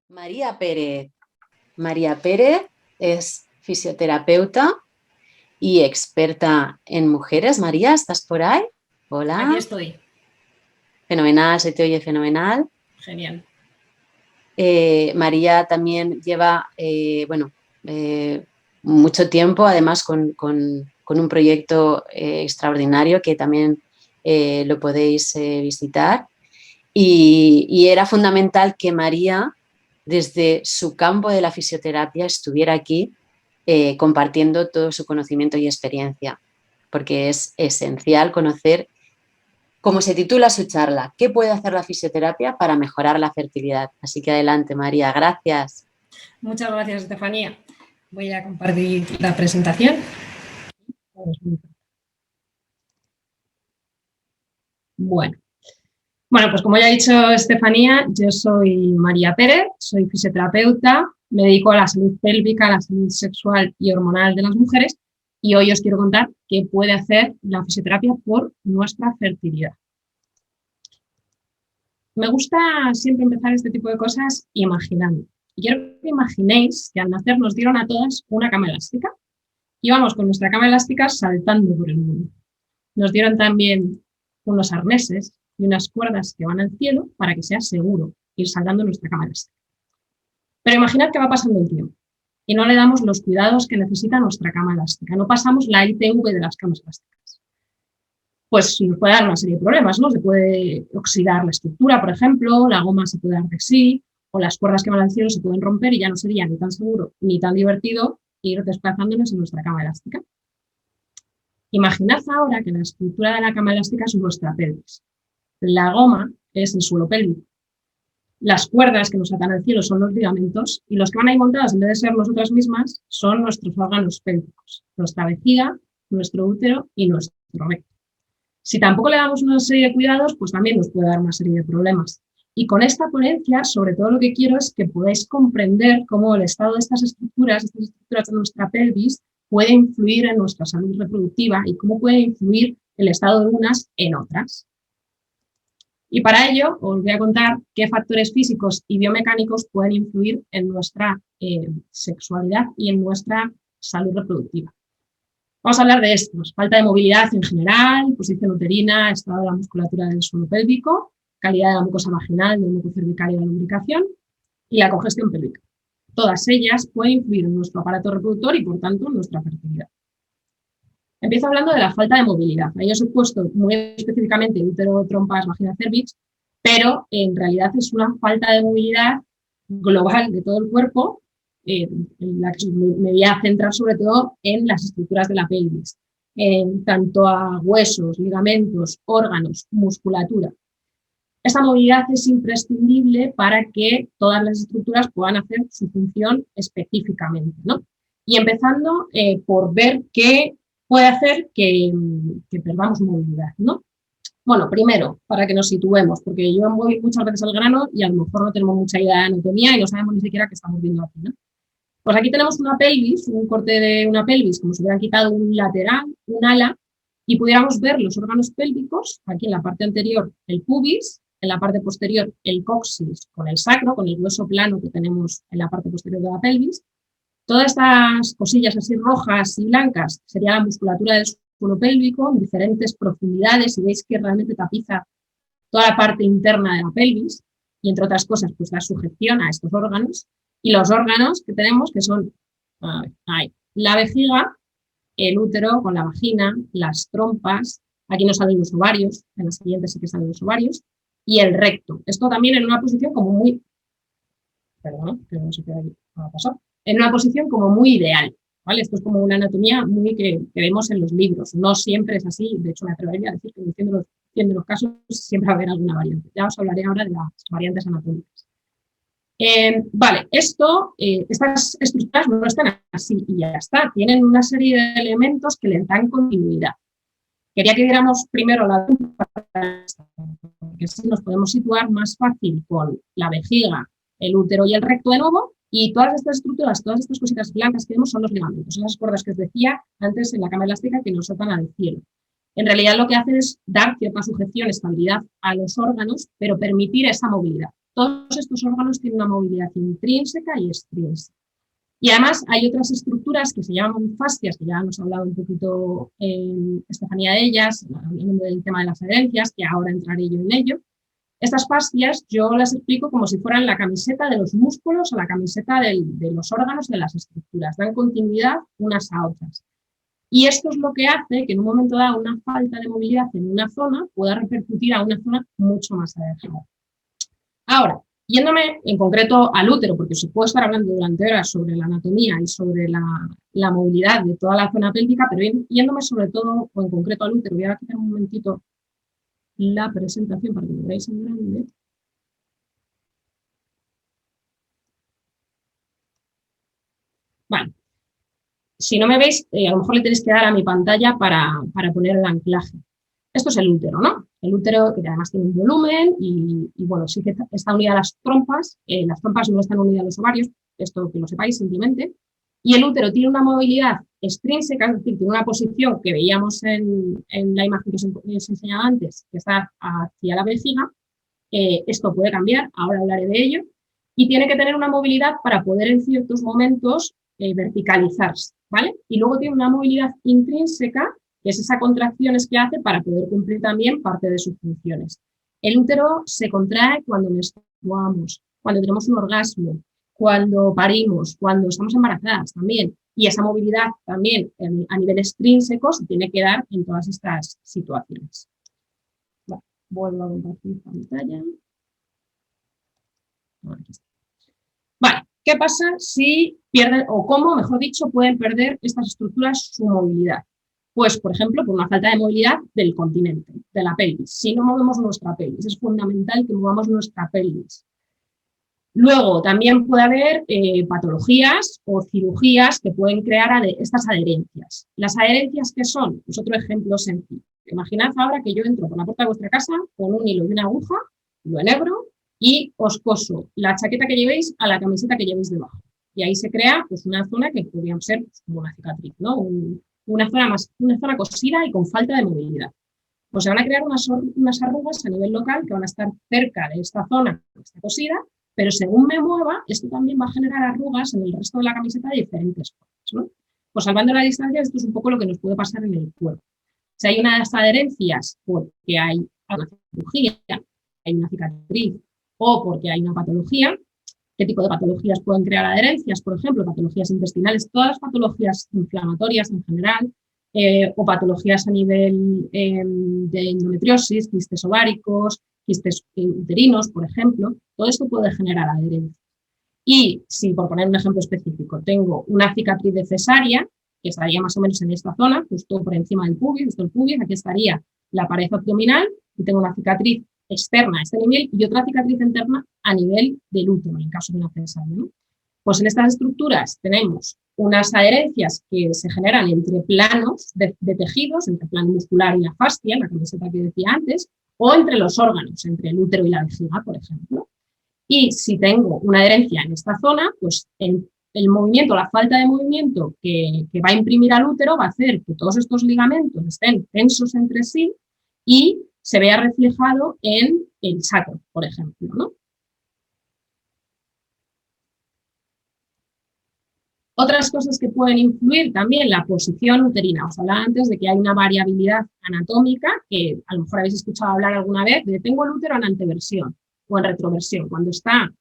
María Pérez. María Pérez es fisioterapeuta y experta en mujeres. María, ¿estás por ahí? Aquí Hola. estoy. Fenomenal, se te oye fenomenal. Genial. María también lleva, mucho tiempo, además, con un proyecto extraordinario que también lo podéis visitar. Y era fundamental que María, desde su campo de la fisioterapia, estuviera aquí compartiendo todo su conocimiento y experiencia, porque es esencial conocer, como se titula su charla, ¿qué puede hacer la fisioterapia para mejorar la fertilidad? Así que adelante, María, gracias. Muchas gracias, Estefanía. Voy a compartir la presentación. Bueno. Pues como ya ha dicho Estefanía, yo soy María Pérez, soy fisioterapeuta, me dedico a la salud pélvica, a la salud sexual y hormonal de las mujeres y hoy os quiero contar qué puede hacer la fisioterapia por nuestra fertilidad. Me gusta siempre empezar este tipo de cosas imaginando. Y quiero que imaginéis que al nacer nos dieron a todas una cama elástica. Íbamos con nuestra cama elástica saltando por el mundo. Nos dieron también unos arneses y unas cuerdas que van al cielo para que sea seguro ir saltando nuestra cama elástica. Pero imaginad que va pasando el tiempo y no le damos los cuidados que necesita nuestra cama elástica. No pasamos la ITV de las camas elásticas. Pues nos puede dar una serie de problemas, ¿no? Se puede oxidar la estructura, por ejemplo, la goma se puede dar de sí, o las cuerdas que van al cielo se pueden romper y ya no sería ni tan seguro ni tan divertido ir desplazándonos en nuestra cama elástica. Imaginad ahora que la estructura de la cama elástica es nuestra pelvis. La goma es el suelo pélvico. Las cuerdas que nos atan al cielo son los ligamentos y los que van ahí montados, en vez de ser nosotras mismas, son nuestros órganos pélvicos, nuestra vejiga, nuestro útero y nuestro recto. Si tampoco le damos una serie de cuidados, pues también nos puede dar una serie de problemas. Y con esta ponencia, sobre todo lo que quiero es que podáis comprender cómo el estado de estas estructuras de nuestra pelvis, puede influir en nuestra salud reproductiva y cómo puede influir el estado de unas en otras. Y para ello os voy a contar qué factores físicos y biomecánicos pueden influir en nuestra sexualidad y en nuestra salud reproductiva. Vamos a hablar de estos: falta de movilidad en general, posición uterina, estado de la musculatura del suelo pélvico, calidad de la mucosa vaginal, del muco cervical y de la lubricación, y la congestión pélvica. Todas ellas pueden influir en nuestro aparato reproductor y, por tanto, en nuestra fertilidad. Empiezo hablando de la falta de movilidad. Ahí os he puesto muy específicamente útero, trompas, vagina, cervix, pero en realidad es una falta de movilidad global de todo el cuerpo, en la que me voy a centrar sobre todo en las estructuras de la pelvis, en tanto a huesos, ligamentos, órganos, musculatura. Esta movilidad es imprescindible para que todas las estructuras puedan hacer su función específicamente, ¿no? Y empezando por ver qué puede hacer que perdamos movilidad, ¿no? Bueno, primero, para que nos situemos, porque yo voy muchas veces al grano y a lo mejor no tenemos mucha idea de anatomía y no sabemos ni siquiera qué estamos viendo aquí, ¿no? Pues aquí tenemos una pelvis, un corte de una pelvis, como si hubieran quitado un lateral, un ala, y pudiéramos ver los órganos pélvicos, aquí en la parte anterior el pubis, en la parte posterior el coxis con el sacro, con el hueso plano que tenemos en la parte posterior de la pelvis. Todas estas cosillas así rojas y blancas sería la musculatura del suelo pélvico en diferentes profundidades, y veis que realmente tapiza toda la parte interna de la pelvis y, entre otras cosas, pues da sujeción a estos órganos. Y los órganos que tenemos, que son la vejiga, el útero con la vagina, las trompas, aquí no salen los ovarios, en las siguientes sí que salen los ovarios, y el recto. Esto también en una posición como muy... Perdón, que no sé qué ha pasado. En una posición como muy ideal, ¿vale? Esto es como una anatomía muy que vemos en los libros. No siempre es así, de hecho me atrevería a decir que en los casos siempre va a haber alguna variante. Ya os hablaré ahora de las variantes anatómicas. Vale, estas estructuras no están así y ya está. Tienen una serie de elementos que les dan continuidad. Quería que viéramos primero la trompa, porque así nos podemos situar más fácil con la vejiga, el útero y el recto de nuevo. Y todas estas estructuras, todas estas cositas blancas que vemos son los ligamentos, son las cuerdas que os decía antes en la cama elástica que nos atan al cielo. En realidad lo que hacen es dar cierta sujeción, estabilidad a los órganos, pero permitir esa movilidad. Todos estos órganos tienen una movilidad intrínseca y extrínseca. Y además hay otras estructuras que se llaman fascias, que ya nos ha hablado un poquito Estefanía de ellas, hablando del tema de las adherencias, que ahora entraré yo en ello. Estas fascias yo las explico como si fueran la camiseta de los músculos o la camiseta de los órganos de las estructuras, dan continuidad unas a otras. Y esto es lo que hace que en un momento dado una falta de movilidad en una zona pueda repercutir a una zona mucho más alejada. Ahora, yéndome en concreto al útero, porque se puede estar hablando durante horas sobre la anatomía y sobre la movilidad de toda la zona pélvica, pero yéndome sobre todo o en concreto al útero, voy a quitar un momentito la presentación para que lo veáis en grande. Vale. Si no me veis, a lo mejor le tenéis que dar a mi pantalla para poner el anclaje. Esto es el útero, ¿no? El útero que además tiene un volumen y bueno, sí que está unida a las trompas no están unidas a los ovarios, esto que lo sepáis simplemente, y el útero tiene una movilidad extrínseca, es decir, tiene una posición que veíamos en la imagen que os enseñaba antes, que está hacia la vejiga, esto puede cambiar, ahora hablaré de ello, y tiene que tener una movilidad para poder en ciertos momentos verticalizarse, ¿vale? Y luego tiene una movilidad intrínseca, que es esa contracciones que hace para poder cumplir también parte de sus funciones. El útero se contrae cuando menstruamos, cuando tenemos un orgasmo, cuando parimos, cuando estamos embarazadas también. Y esa movilidad también a nivel extrínseco se tiene que dar en todas estas situaciones. Vale, vuelvo a compartir pantalla. Aquí está. Vale, ¿qué pasa si pierden, o cómo, mejor dicho, pueden perder estas estructuras su movilidad? Pues, por ejemplo, por una falta de movilidad del continente, de la pelvis. Si no movemos nuestra pelvis, es fundamental que movamos nuestra pelvis. Luego, también puede haber patologías o cirugías que pueden crear estas adherencias. ¿Las adherencias qué son? Pues otro ejemplo sencillo. Imaginad ahora que yo entro por la puerta de vuestra casa con un hilo y una aguja, lo enhebro y os coso la chaqueta que llevéis a la camiseta que llevéis debajo. Y ahí se crea pues, una zona que podría ser pues, como una cicatriz, ¿no? Una zona cosida y con falta de movilidad. Pues se van a crear unas arrugas a nivel local que van a estar cerca de esta zona que está cosida, pero según me mueva, esto también va a generar arrugas en el resto de la camiseta de diferentes formas, ¿no? Pues salvando la distancia, esto es un poco lo que nos puede pasar en el cuerpo. Si hay unas adherencias porque hay una cirugía, hay una cicatriz o porque hay una patología, ¿qué tipo de patologías pueden crear adherencias? Por ejemplo, patologías intestinales, todas las patologías inflamatorias en general, o patologías a nivel de endometriosis, quistes ováricos, quistes uterinos, por ejemplo, todo esto puede generar adherencia. Y si, por poner un ejemplo específico, tengo una cicatriz de cesárea, que estaría más o menos en esta zona, justo por encima del pubis, esto es el pubis, aquí estaría la pared abdominal, y tengo una cicatriz externa a este nivel y otra cicatriz interna a nivel del útero, en el caso de una cesárea, ¿no? Pues en estas estructuras tenemos unas adherencias que se generan entre planos de tejidos, entre el plano muscular y la fascia, la camiseta que decía antes, o entre los órganos, entre el útero y la vejiga, por ejemplo. Y si tengo una adherencia en esta zona, pues el movimiento, la falta de movimiento que va a imprimir al útero va a hacer que todos estos ligamentos estén tensos entre sí y se vea reflejado en el sacro, por ejemplo, ¿no? Otras cosas que pueden influir también, la posición uterina. Os hablaba antes de que hay una variabilidad anatómica que a lo mejor habéis escuchado hablar alguna vez de tengo el útero en anteversión o en retroversión. Cuando está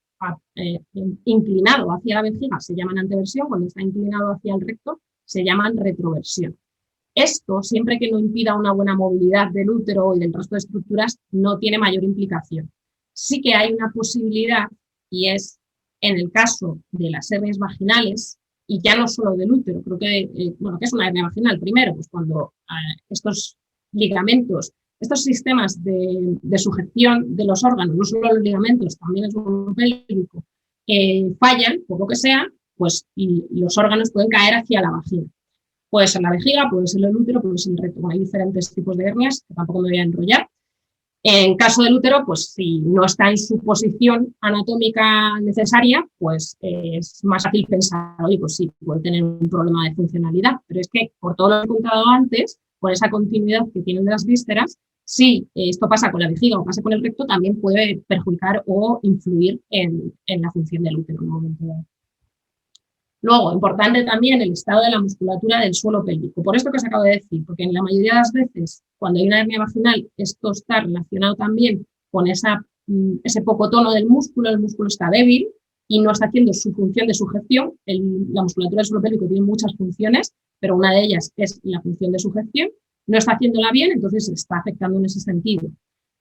inclinado hacia la vejiga se llama anteversión, cuando está inclinado hacia el recto se llama retroversión. Esto, siempre que no impida una buena movilidad del útero y del resto de estructuras, no tiene mayor implicación. Sí que hay una posibilidad y es en el caso de las hernias vaginales, y ya no solo del útero, creo que, ¿qué es una hernia vaginal? Primero, pues cuando estos ligamentos, estos sistemas de sujeción de los órganos, no solo los ligamentos, también el suelo pélvico, fallan, por lo que sea, pues y los órganos pueden caer hacia la vagina. Puede ser la vejiga, puede ser el útero, puede ser el recto. Bueno, hay diferentes tipos de hernias, que tampoco me voy a enrollar. En caso del útero, pues si no está en su posición anatómica necesaria, pues es más fácil pensar, oye, pues sí, puede tener un problema de funcionalidad, pero es que por todo lo que he contado antes, por esa continuidad que tienen de las vísceras, si esto pasa con la vejiga o pasa con el recto, también puede perjudicar o influir en la función del útero en un momento dado. Luego, importante también el estado de la musculatura del suelo pélvico. Por esto que os acabo de decir, porque en la mayoría de las veces, cuando hay una hernia vaginal, esto está relacionado también con ese poco tono del músculo, el músculo está débil y no está haciendo su función de sujeción. La musculatura del suelo pélvico tiene muchas funciones, pero una de ellas es la función de sujeción. No está haciéndola bien, entonces está afectando en ese sentido.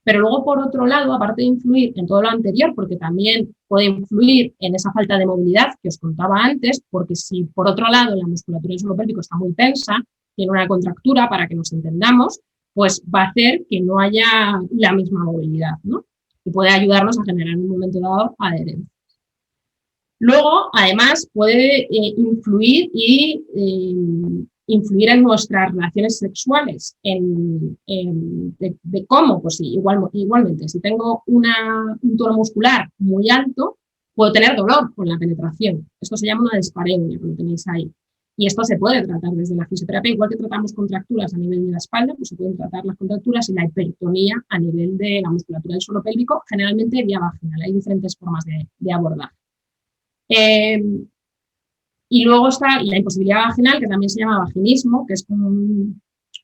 Pero luego, por otro lado, aparte de influir en todo lo anterior, porque también puede influir en esa falta de movilidad que os contaba antes, porque si por otro lado la musculatura del suelo pélvico está muy tensa, tiene una contractura, para que nos entendamos, pues va a hacer que no haya la misma movilidad, ¿no? Y puede ayudarnos a generar en un momento dado adherencia. Luego, además, puede influir en nuestras relaciones sexuales, de cómo, pues sí, igualmente, si tengo un tono muscular muy alto, puedo tener dolor con la penetración. Esto se llama una dispareunia, como tenéis ahí. Y esto se puede tratar desde la fisioterapia, igual que tratamos contracturas a nivel de la espalda, pues se pueden tratar las contracturas y la hipertonía a nivel de la musculatura del suelo pélvico, generalmente vía vaginal. Hay diferentes formas de abordar. Y luego está la imposibilidad vaginal, que también se llama vaginismo, que es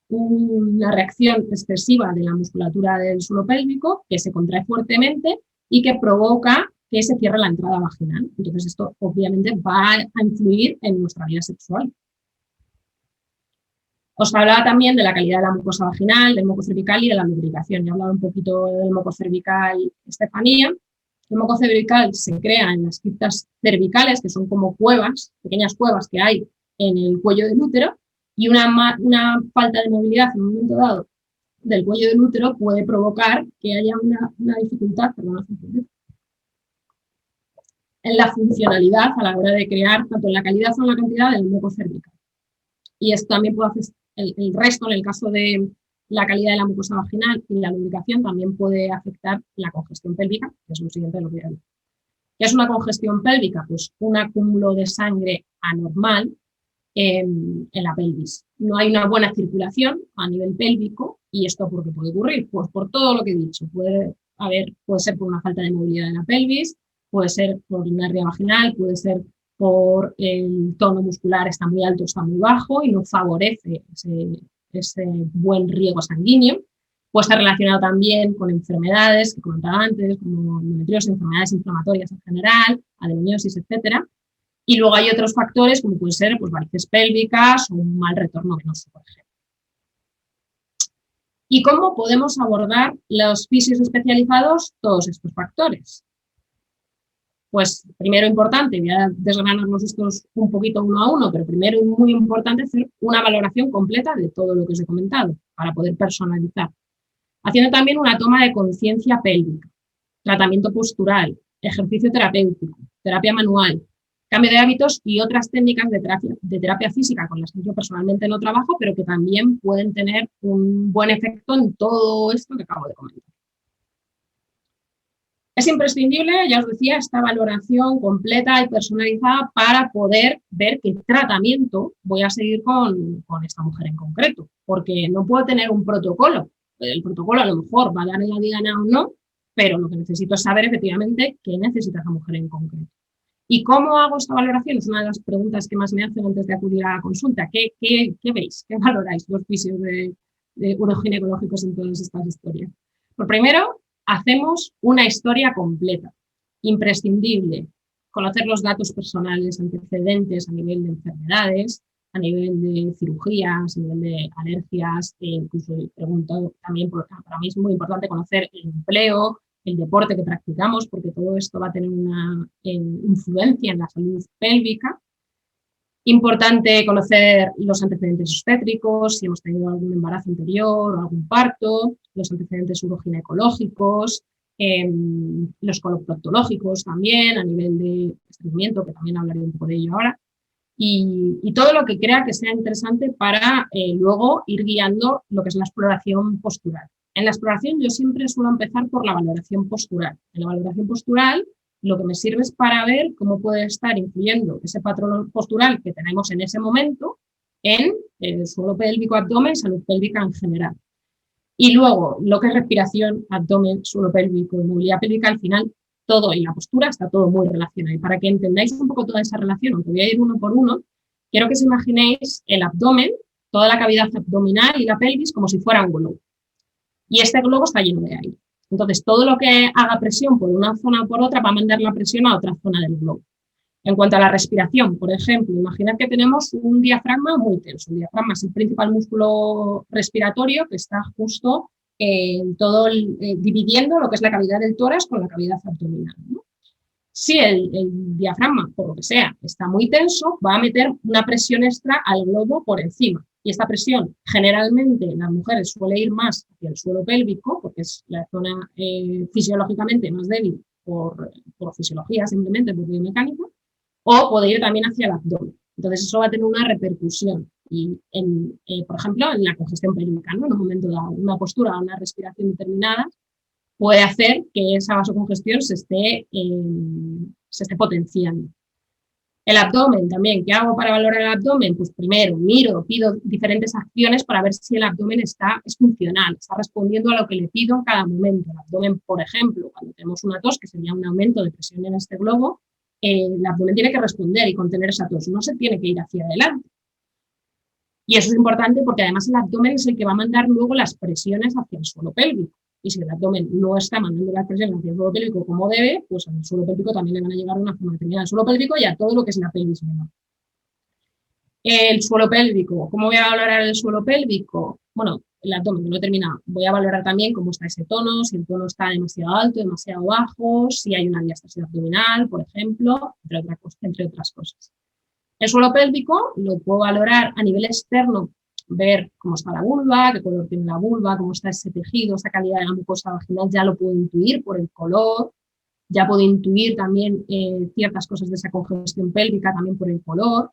una reacción excesiva de la musculatura del suelo pélvico que se contrae fuertemente y que provoca que se cierre la entrada vaginal. Entonces esto obviamente va a influir en nuestra vida sexual. Os hablaba también de la calidad de la mucosa vaginal, del moco cervical y de la lubricación. Ya he hablado un poquito del moco cervical, Estefanía. El moco cervical se crea en las criptas cervicales, que son como cuevas, pequeñas cuevas que hay en el cuello del útero, y una falta de movilidad en un momento dado del cuello del útero puede provocar que haya una dificultad, en la funcionalidad a la hora de crear tanto en la calidad o en la cantidad del moco cervical. Y esto también puede hacer el resto, en el caso de la calidad de la mucosa vaginal y la lubricación, también puede afectar la congestión pélvica, que es lo siguiente de lo que voy a decir. ¿Qué es una congestión pélvica? Pues un acúmulo de sangre anormal en la pelvis. No hay una buena circulación a nivel pélvico. ¿Y esto por qué puede ocurrir? Pues por todo lo que he dicho. Puede ser por una falta de movilidad en la pelvis, puede ser por una hernia vaginal, puede ser por el tono muscular está muy alto, está muy bajo y no favorece ese buen riego sanguíneo. Puede estar relacionado también con enfermedades que comentaba antes, como endometriosis, enfermedades inflamatorias en general, adenomiosis, etc. Y luego hay otros factores como pueden ser pues, varices pélvicas o un mal retorno venoso, por ejemplo. ¿Y cómo podemos abordar los fisios especializados todos estos factores? Pues primero importante, voy a desgranarnos estos un poquito uno a uno, pero primero es muy importante hacer una valoración completa de todo lo que os he comentado para poder personalizar. Haciendo también una toma de conciencia pélvica, tratamiento postural, ejercicio terapéutico, terapia manual, cambio de hábitos y otras técnicas de terapia física con las que yo personalmente no trabajo, pero que también pueden tener un buen efecto en todo esto que acabo de comentar. Es imprescindible, ya os decía, esta valoración completa y personalizada para poder ver qué tratamiento voy a seguir con esta mujer en concreto, porque no puedo tener un protocolo. El protocolo a lo mejor va a dar la diana o no, pero lo que necesito es saber efectivamente qué necesita esa mujer en concreto. ¿Y cómo hago esta valoración? Es una de las preguntas que más me hacen antes de acudir a la consulta. ¿Qué veis? ¿Qué valoráis los fisios de uroginecológicos en todas estas historias? Por primero, hacemos una historia completa, imprescindible, conocer los datos personales antecedentes a nivel de enfermedades, a nivel de cirugías, a nivel de alergias, incluso pregunto también, para mí es muy importante conocer el empleo, el deporte que practicamos, porque todo esto va a tener una influencia en la salud pélvica. Importante conocer los antecedentes obstétricos, si hemos tenido algún embarazo anterior o algún parto, los antecedentes uroginecológicos, los coloproctológicos también, a nivel de estreñimiento, que también hablaré un poco de ello ahora, y todo lo que crea que sea interesante para luego ir guiando lo que es la exploración postural. En la exploración yo siempre suelo empezar por la valoración postural. En la valoración postural lo que me sirve es para ver cómo puede estar influyendo ese patrón postural que tenemos en ese momento en el suelo pélvico, abdomen, salud pélvica en general. Y luego, lo que es respiración, abdomen, suelo pélvico y movilidad pélvica, al final, todo y la postura está todo muy relacionado. Y para que entendáis un poco toda esa relación, aunque voy a ir uno por uno, quiero que os imaginéis el abdomen, toda la cavidad abdominal y la pelvis como si fuera un globo. Y este globo está lleno de aire. Entonces, todo lo que haga presión por una zona o por otra va a mandar la presión a otra zona del globo. En cuanto a la respiración, por ejemplo, imaginad que tenemos un diafragma muy tenso. El diafragma es el principal músculo respiratorio que está justo dividiendo lo que es la cavidad del tórax con la cavidad abdominal, ¿no? Si el diafragma, por lo que sea, está muy tenso, va a meter una presión extra al globo por encima. Y esta presión, generalmente, en las mujeres suele ir más hacia el suelo pélvico, porque es la zona fisiológicamente más débil por fisiología, simplemente por biomecánica, o puede ir también hacia el abdomen. Entonces, eso va a tener una repercusión. Y, por ejemplo, en la congestión pélvica, ¿no? En un momento dado, una postura o una respiración determinada puede hacer que esa vasocongestión se esté potenciando. El abdomen también, ¿qué hago para valorar el abdomen? Pues primero pido diferentes acciones para ver si el abdomen es funcional, está respondiendo a lo que le pido en cada momento. El abdomen, por ejemplo, cuando tenemos una tos, que sería un aumento de presión en este globo, el abdomen tiene que responder y contener esa tos, no se tiene que ir hacia adelante. Y eso es importante porque además el abdomen es el que va a mandar luego las presiones hacia el suelo pélvico. Y si el abdomen no está mandando las presiones hacia el suelo pélvico como debe, pues al suelo pélvico también le van a llegar de una forma determinada al suelo pélvico y a todo lo que es la pelvis menor. El suelo pélvico, ¿cómo voy a valorar el suelo pélvico? Bueno, el abdomen, no he terminado. Voy a valorar también cómo está ese tono, si el tono está demasiado alto, demasiado bajo, si hay una diástasis abdominal, por ejemplo, entre otras cosas. El suelo pélvico lo puedo valorar a nivel externo, ver cómo está la vulva, qué color tiene la vulva, cómo está ese tejido, esa calidad de la mucosa vaginal, ya lo puedo intuir por el color, ya puedo intuir también ciertas cosas de esa congestión pélvica también por el color.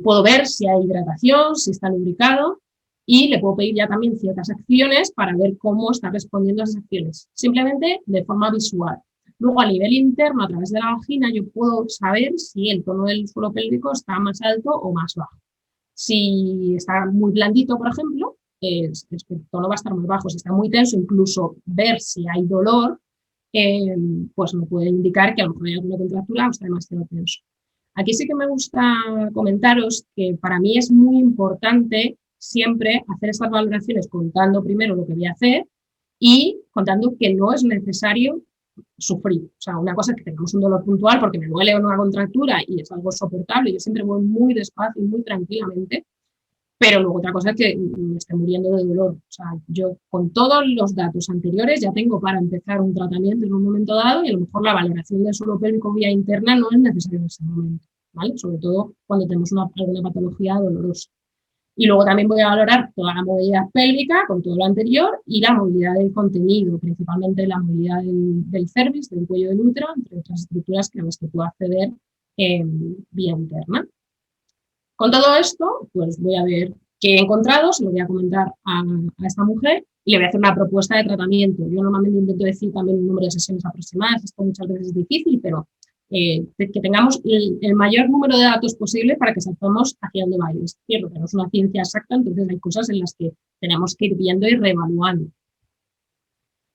Puedo ver si hay hidratación, si está lubricado y le puedo pedir ya también ciertas acciones para ver cómo está respondiendo a esas acciones, simplemente de forma visual. Luego, a nivel interno, a través de la vagina, yo puedo saber si el tono del suelo pélvico está más alto o más bajo. Si está muy blandito, por ejemplo, el tono va a estar muy bajo. Si está muy tenso, incluso ver si hay dolor, pues me puede indicar que a lo mejor hay alguna contractura o está demasiado tenso. Aquí sí que me gusta comentaros que para mí es muy importante siempre hacer estas valoraciones contando primero lo que voy a hacer y contando que no es necesario sufrir. O sea, una cosa es que tengamos un dolor puntual porque me duele una contractura y es algo soportable, yo siempre voy muy despacio y muy tranquilamente, pero luego otra cosa es que me esté muriendo de dolor. O sea, yo con todos los datos anteriores ya tengo para empezar un tratamiento en un momento dado y a lo mejor la valoración del suelo pélvico vía interna no es necesaria en ese momento, ¿vale? Sobre todo cuando tenemos alguna patología dolorosa. Y luego también voy a valorar toda la movilidad pélvica con todo lo anterior y la movilidad del contenido, principalmente la movilidad del cervix, del cuello del útero, entre otras estructuras a las que puedo acceder vía interna. Con todo esto, pues voy a ver qué he encontrado, se lo voy a comentar a esta mujer y le voy a hacer una propuesta de tratamiento. Yo normalmente intento decir también un número de sesiones aproximadas, esto muchas veces es difícil, pero que tengamos el mayor número de datos posible para que sepamos hacia dónde va a ir. Es cierto que no es una ciencia exacta, entonces hay cosas en las que tenemos que ir viendo y reevaluando.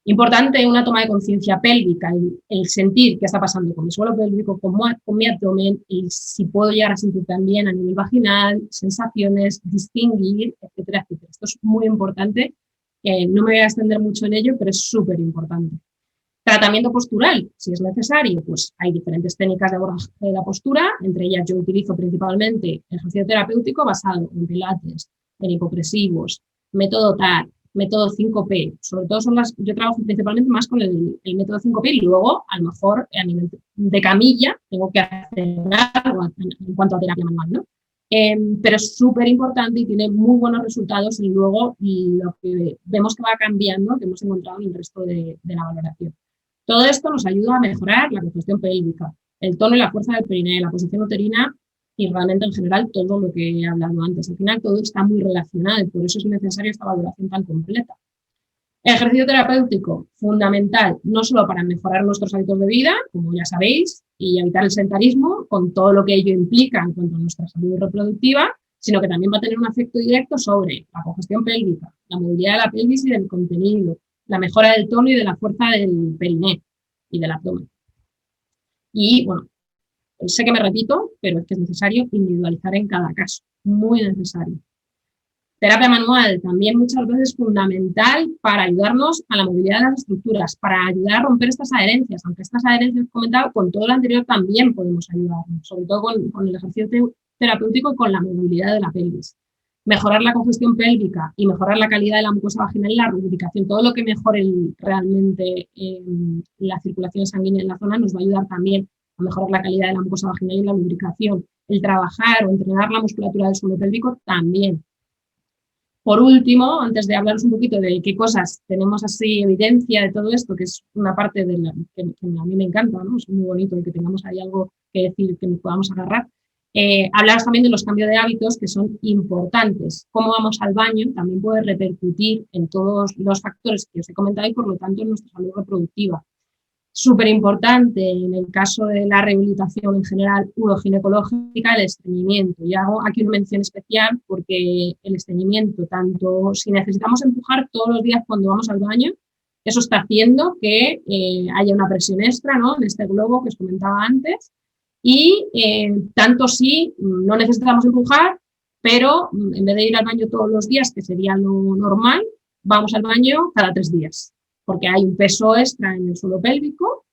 Importante una toma de conciencia pélvica, el sentir qué está pasando con mi suelo pélvico, con mi abdomen, y si puedo llegar a sentir también a nivel vaginal, sensaciones, distinguir, etcétera, etcétera. Esto es muy importante. No me voy a extender mucho en ello, pero es súper importante. Tratamiento postural, si es necesario, pues hay diferentes técnicas de abordaje de la postura, entre ellas yo utilizo principalmente ejercicio terapéutico basado en pilates, en hipopresivos, método TAR, método 5P, sobre todo yo trabajo principalmente más con el método 5P y luego a lo mejor a nivel de camilla tengo que hacer algo en cuanto a terapia manual, ¿no? Pero es súper importante y tiene muy buenos resultados y luego lo que vemos que va cambiando, que hemos encontrado en el resto de la valoración. Todo esto nos ayuda a mejorar la congestión pélvica, el tono y la fuerza del perineo, la posición uterina y realmente en general todo lo que he hablado antes. Al final todo está muy relacionado y por eso es necesaria esta valoración tan completa. Ejercicio terapéutico, fundamental, no solo para mejorar nuestros hábitos de vida, como ya sabéis, y evitar el sedentarismo, con todo lo que ello implica en cuanto a nuestra salud reproductiva, sino que también va a tener un efecto directo sobre la congestión pélvica, la movilidad de la pelvis y del contenido, la mejora del tono y de la fuerza del periné y del abdomen. Y bueno, sé que me repito, pero es que es necesario individualizar en cada caso, muy necesario. Terapia manual también muchas veces fundamental para ayudarnos a la movilidad de las estructuras, para ayudar a romper estas adherencias, aunque estas adherencias que he comentado, con todo lo anterior también podemos ayudarnos, sobre todo con el ejercicio terapéutico y con la movilidad de la pelvis. Mejorar la congestión pélvica y mejorar la calidad de la mucosa vaginal y la lubricación, todo lo que mejore realmente la circulación sanguínea en la zona nos va a ayudar también a mejorar la calidad de la mucosa vaginal y la lubricación. El trabajar o entrenar la musculatura del suelo pélvico también. Por último, antes de hablaros un poquito de qué cosas tenemos así evidencia de todo esto, que es una parte de que a mí me encanta, ¿no? Es muy bonito el que tengamos ahí algo que decir, que nos podamos agarrar. Hablaros también de los cambios de hábitos que son importantes. Cómo vamos al baño también puede repercutir en todos los factores que os he comentado y por lo tanto en nuestra salud reproductiva. Súper importante en el caso de la rehabilitación en general uroginecológica, el estreñimiento. Y hago aquí una mención especial porque el estreñimiento, tanto si necesitamos empujar todos los días cuando vamos al baño, eso está haciendo que haya una presión extra, ¿no?, en este globo que os comentaba antes. Y tanto si no necesitamos empujar, pero en vez de ir al baño todos los días, que sería lo normal, vamos al baño cada 3 días. Porque hay un peso extra en el suelo pélvico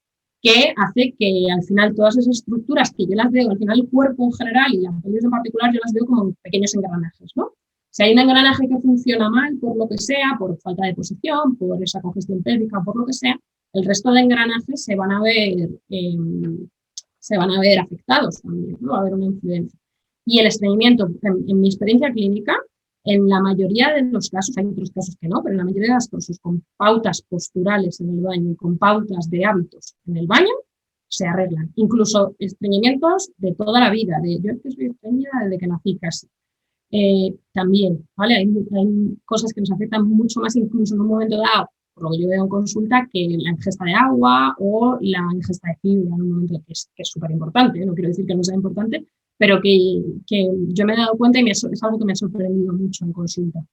que hace que al final todas esas estructuras que yo las veo, al final el cuerpo en general y la pelvis en particular, yo las veo como pequeños engranajes, ¿no? Si hay un engranaje que funciona mal por lo que sea, por falta de posición, por esa congestión pélvica, por lo que sea, el resto de engranajes se van a ver afectados también, ¿no? Va a haber una influencia. Y el estreñimiento, en mi experiencia clínica, en la mayoría de los casos, hay otros casos que no, pero en la mayoría de los casos con pautas posturales en el baño y con pautas de hábitos en el baño, se arreglan. Incluso estreñimientos de toda la vida. Yo es que soy estreñida desde que nací casi. También, ¿vale? Hay cosas que nos afectan mucho más incluso en un momento dado, por lo que yo veo en consulta, que la ingesta de agua o la ingesta de fibra en un momento que es súper importante, ¿eh? No quiero decir que no sea importante, pero que yo me he dado cuenta y es algo que me ha sorprendido mucho en consulta.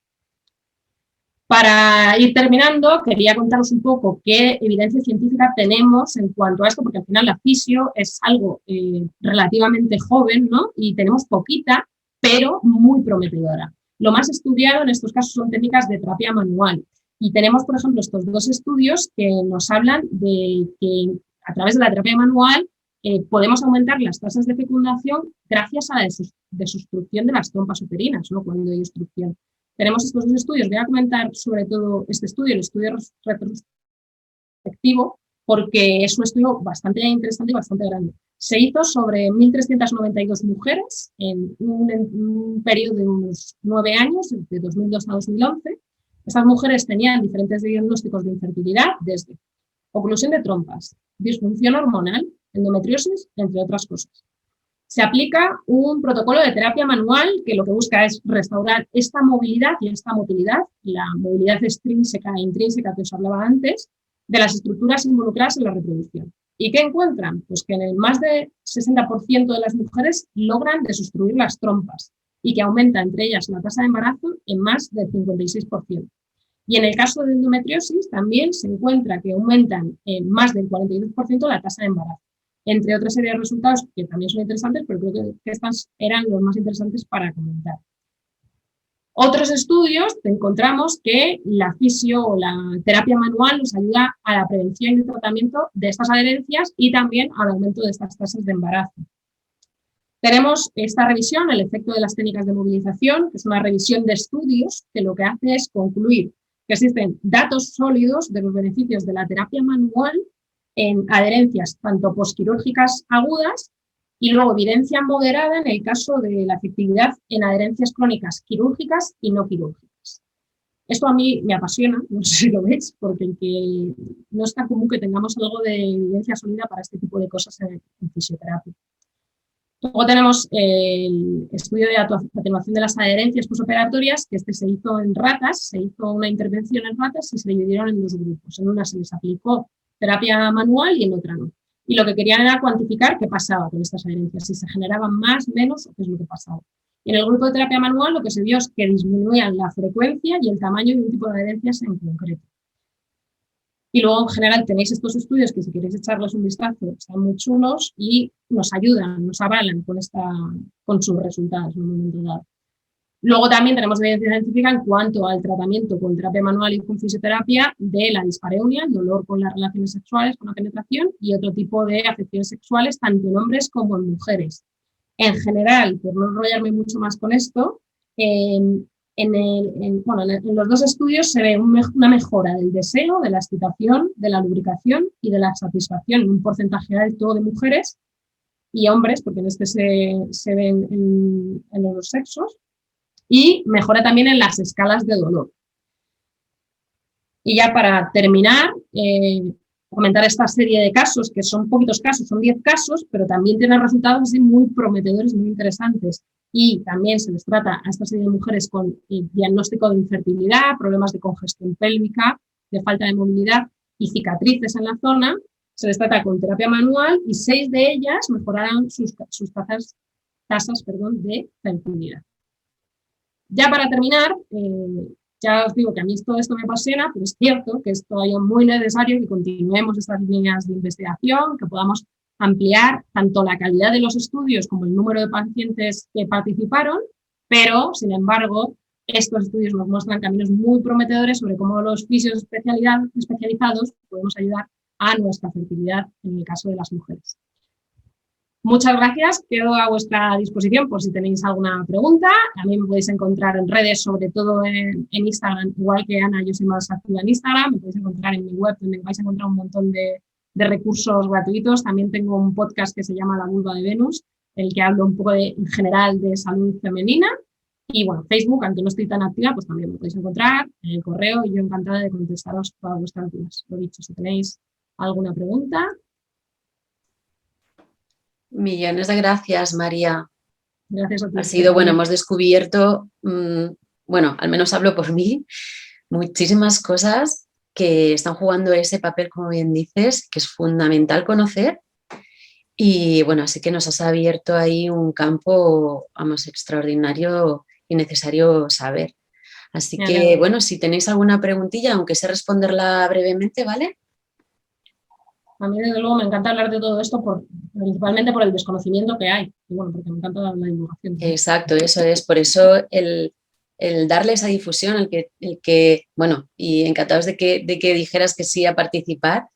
Para ir terminando, quería contaros un poco qué evidencia científica tenemos en cuanto a esto, porque al final la fisio es algo relativamente joven, ¿no? Y tenemos poquita, pero muy prometedora. Lo más estudiado en estos casos son técnicas de terapia manual. Y tenemos, por ejemplo, estos 2 estudios que nos hablan de que a través de la terapia manual podemos aumentar las tasas de fecundación gracias a la desobstrucción de las trompas uterinas, ¿no?, cuando hay obstrucción. Tenemos estos 2 estudios. Voy a comentar sobre todo este estudio, el estudio retrospectivo, porque es un estudio bastante interesante y bastante grande. Se hizo sobre 1.392 mujeres en un periodo de unos 9 años, de 2002 a 2011. Estas mujeres tenían diferentes diagnósticos de infertilidad, desde oclusión de trompas, disfunción hormonal, endometriosis, entre otras cosas. Se aplica un protocolo de terapia manual que lo que busca es restaurar esta movilidad y esta motilidad, la movilidad extrínseca e intrínseca que os hablaba antes, de las estructuras involucradas en la reproducción. ¿Y qué encuentran? Pues que en el más de 60% de las mujeres logran desobstruir las trompas y que aumenta entre ellas la tasa de embarazo en más del 56%. Y en el caso de endometriosis también se encuentra que aumentan en más del 42% la tasa de embarazo, entre otra serie de resultados que también son interesantes, pero creo que estos eran los más interesantes para comentar. Otros estudios encontramos que la fisio o la terapia manual nos ayuda a la prevención y el tratamiento de estas adherencias y también al aumento de estas tasas de embarazo. Tenemos esta revisión, el efecto de las técnicas de movilización, que es una revisión de estudios que lo que hace es concluir que existen datos sólidos de los beneficios de la terapia manual en adherencias tanto posquirúrgicas agudas y luego evidencia moderada en el caso de la efectividad en adherencias crónicas quirúrgicas y no quirúrgicas. Esto a mí me apasiona, no sé si lo veis, porque no es tan común que tengamos algo de evidencia sólida para este tipo de cosas en fisioterapia. Luego tenemos el estudio de atenuación de las adherencias posoperatorias, que se hizo en ratas, se hizo una intervención en ratas y se dividieron en 2 grupos. En una se les aplicó terapia manual y en otra no. Y lo que querían era cuantificar qué pasaba con estas adherencias, si se generaban más, menos o qué es lo que pasaba. Y en el grupo de terapia manual lo que se vio es que disminuían la frecuencia y el tamaño de un tipo de adherencias en concreto. Y luego, en general, tenéis estos estudios que si queréis echarles un vistazo, están muy chulos y nos ayudan, nos avalan con sus resultados en un momento dado. Luego también tenemos evidencia científica en cuanto al tratamiento con terapia manual y con fisioterapia de la dispareunia, el dolor con las relaciones sexuales, con la penetración y otro tipo de afecciones sexuales, tanto en hombres como en mujeres. En general, por no enrollarme mucho más con esto, en los dos estudios se ve una mejora del deseo, de la excitación, de la lubricación y de la satisfacción en un porcentaje alto de mujeres y hombres, porque en este se ven en los dos sexos, y mejora también en las escalas de dolor. Y ya para terminar, comentar esta serie de casos, que son poquitos casos, son 10 casos, pero también tienen resultados así muy prometedores, muy interesantes. Y también se les trata a esta serie de mujeres con diagnóstico de infertilidad, problemas de congestión pélvica, de falta de movilidad y cicatrices en la zona. Se les trata con terapia manual y 6 de ellas mejoraron sus tasas de fertilidad. Ya para terminar, ya os digo que a mí todo esto me apasiona, pero es cierto que es todavía muy necesario que continuemos estas líneas de investigación, que podamos ampliar tanto la calidad de los estudios como el número de pacientes que participaron, pero, sin embargo, estos estudios nos muestran caminos muy prometedores sobre cómo los fisios especializados podemos ayudar a nuestra fertilidad en el caso de las mujeres. Muchas gracias, quedo a vuestra disposición por si tenéis alguna pregunta. A mí me podéis encontrar en redes, sobre todo en Instagram, igual que Ana, yo soy más activa en Instagram. Me podéis encontrar en mi web, donde vais a encontrar un montón de recursos gratuitos. También tengo un podcast que se llama La Vulva de Venus, en el que hablo un poco en general de salud femenina. Y bueno, Facebook, aunque no estoy tan activa, pues también me podéis encontrar en el correo y yo encantada de contestaros todas vuestras dudas. Lo dicho, si tenéis alguna pregunta. Millones de gracias, María. Gracias a ti. Ha sido, bueno, hemos descubierto, bueno, al menos hablo por mí, muchísimas cosas que están jugando ese papel, como bien dices, que es fundamental conocer. Y bueno, así que nos has abierto ahí un campo, vamos, extraordinario y necesario saber. Así que, bueno, si tenéis alguna preguntilla, aunque sé responderla brevemente, ¿vale? A mí, desde luego, me encanta hablar de todo esto, principalmente por el desconocimiento que hay. Y bueno, porque me encanta la divulgación. Exacto, eso es. Por eso el darle esa difusión, el que bueno, y encantados de que dijeras que sí a participar,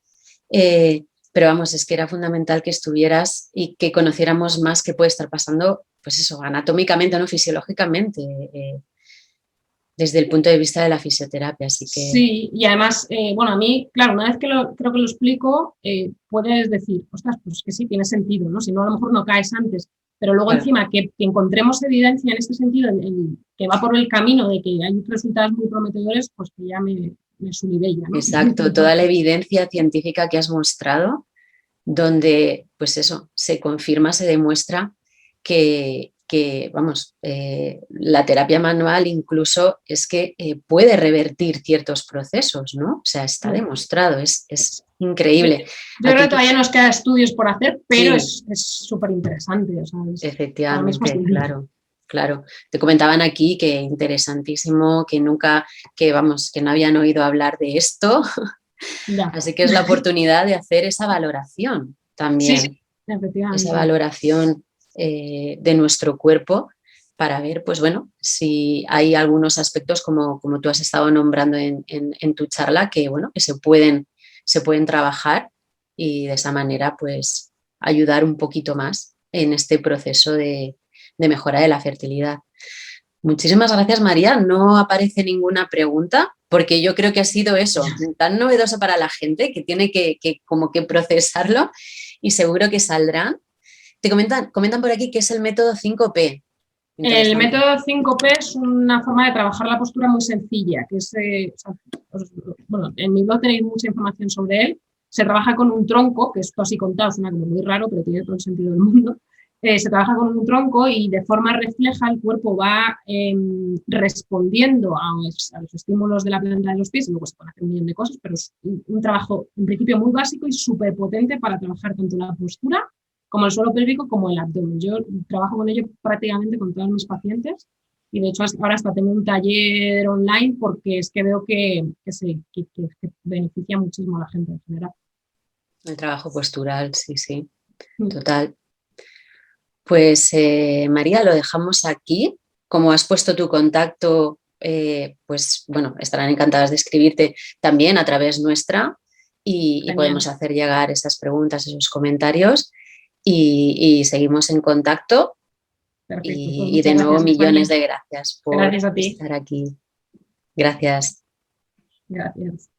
pero vamos, es que era fundamental que estuvieras y que conociéramos más qué puede estar pasando, pues eso, anatómicamente, no fisiológicamente, desde el punto de vista de la fisioterapia, así que... Sí, y además, bueno, a mí, claro, una vez que creo que lo explico, puedes decir, ostras, pues que sí, tiene sentido, ¿no? Si no, a lo mejor no caes antes, pero luego encima que encontremos evidencia en este sentido, que va por el camino de que hay resultados muy prometedores, pues que ya me subidella, ¿no? Exacto, toda la evidencia científica que has mostrado, donde, pues eso, se confirma, se demuestra que vamos, la terapia manual incluso es que puede revertir ciertos procesos, ¿no? O sea, está demostrado, es increíble. Yo creo que todavía nos quedan estudios por hacer, pero sí, es súper interesante. O sea, efectivamente, claro. Te comentaban aquí que interesantísimo, que nunca, que no habían oído hablar de esto. Ya. Así que es la oportunidad de hacer esa valoración también. Sí, efectivamente. Esa valoración de nuestro cuerpo para ver, pues bueno, si hay algunos aspectos como tú has estado nombrando en tu charla que, bueno, que se pueden trabajar y de esa manera, pues, ayudar un poquito más en este proceso de mejora de la fertilidad. Muchísimas gracias, María. No aparece ninguna pregunta porque yo creo que ha sido eso, tan novedoso para la gente que tiene que como que procesarlo y seguro que saldrán. Te comentan por aquí que es el método 5P. El método 5P es una forma de trabajar la postura muy sencilla, que es, bueno, en mi blog tenéis mucha información sobre él. Se trabaja con un tronco, que esto así contado suena como muy raro, pero tiene todo el sentido del mundo. Se trabaja con un tronco y de forma refleja el cuerpo va respondiendo a los estímulos de la planta de los pies, y luego se pueden hacer un millón de cosas, pero es un trabajo en principio muy básico y súper potente para trabajar tanto la postura como el suelo pélvico como el abdomen. Yo trabajo con ello prácticamente con todos mis pacientes y de hecho ahora hasta tengo un taller online porque es que veo que beneficia muchísimo a la gente en general. El trabajo postural, sí, sí, Mm. total. Pues María, lo dejamos aquí. Como has puesto tu contacto, pues bueno, estarán encantadas de escribirte también a través nuestra y podemos hacer llegar esas preguntas, esos comentarios y seguimos en contacto. Perfecto, pues Y de muchas nuevo gracias, millones Estefanía. de gracias por Gracias a ti. estar aquí. Gracias. Gracias.